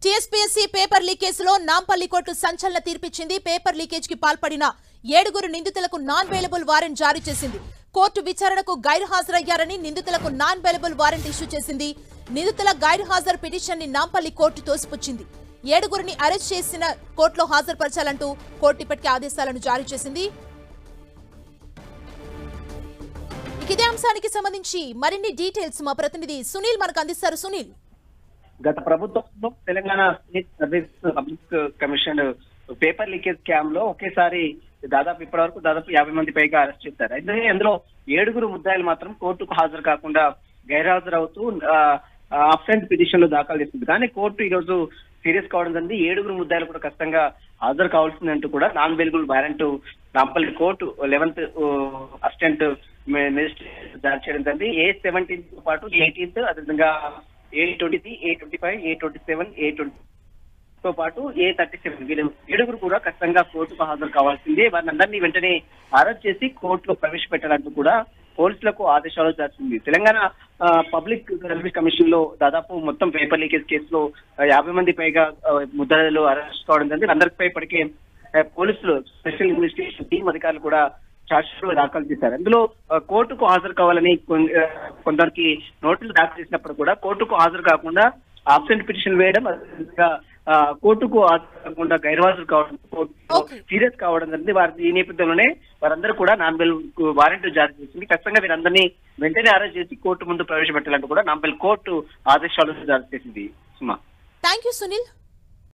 TSPSC paper leakage లో Nampally court సంచలన తీర్పిచ్చింది. Paper leakage కి పాల్పడిన 7 నిందితులకు నాన్ బెయిలబుల్ వారెంట్ జారీ చేసింది. కోర్టు విచారణకు గైర్హాజరయ్యారని నిందితులకు నాన్ బెయిలబుల్ వారెంట్ ఇష్యూ చేసింది. నిందితుల గైర్హాజరు పిటిషన్ ని నాంపల్లి కోర్టు తోసిపుచ్చింది. 7 అరెస్ట్ చేసిన కోర్టులో హాజరుపరచాలంటూ కోర్టు ఇప్పటికే ఆదేశాలను జారీ చేసింది. ఇదే అంశానికి సంబంధించి మరిన్ని డీటెయిల్స్ మా ప్రతినిధి సునీల్ మనకు అందిస్తారు. సునీల్, గత ప్రభుత్వంలో Telangana state service public commission paper leakage scam లో ఒకేసారి ఇప్పటి వరకు 50 మంది పైగా అరెస్ట్ చేశారు. అయితే అందులో 7 ముద్దాయిలు మాత్రం కోర్టుకు హాజరు కాకుండా గైర్హాజరవుతూ అబ్సెంట్ పిటిషన్లు దాఖలు చేసింది. కానీ కోర్టు ఈ రోజు సీరియస్ కావడం జరిగింది. 7 ముద్దాయిలు కూడా ఖచ్చితంగా హాజరు కావాల్సిందంటూ కూడా non bailable warrant Nampally court 11th assistant magistrate జారీ చేయడం జరిగింది. A17 తో పాటు 18th అదేవిధంగా A23, A25, A27, A20 తో పాటు A37 వీళ్ళు 7 కూడా ఖచ్చితంగా కోర్టుకు హాజరు కావాల్సిందే. వారిని అందరినీ వెంటనే అరెస్ట్ చేసి కోర్టులో ప్రవేశపెట్టాలంటూ కూడా పోలీసులకు ఆదేశాలు జారీ తెలంగాణ పబ్లిక్ సర్వీస్ కమిషన్ లో దాదాపు మొత్తం పేపర్ లీకేజ్ కేసులో 50 మంది పైగా ముద్దాయిలు అరెస్ట్ కావడం జరిగింది. అందరిపై ఇప్పటికే పోలీసులు స్పెషల్ ఇన్వెస్టిగేషన్ టీం అధికారులు కూడా చార్జ్షీట్ దాఖలు చేశారు. అందులో కోర్టుకు హాజరు కావాలని కొందరికి నోటీసులు దాఖలు చేసినప్పుడు కూడా కోర్టుకు హాజరు కాకుండా ఆబ్సెంట్ పిటిషన్ వేయడం, కోర్టుకు హాజరు కాకుండా గైర్హాజరు కావడం సీరియస్ కావడం జరిగింది. ఈ నేపథ్యంలోనే వారందరూ కూడా నాన్ బెయిల్ వారెంట్ జారీ చేసింది. ఖచ్చితంగా వీరందరినీ వెంటనే అరెస్ట్ చేసి కోర్టు ముందు ప్రవేశపెట్టాలంటూ కూడా నాన్ బెయిల్ కోర్టు ఆదేశాలు జారీ చేసింది. సుమా, థ్యాంక్ యూ సునీల్.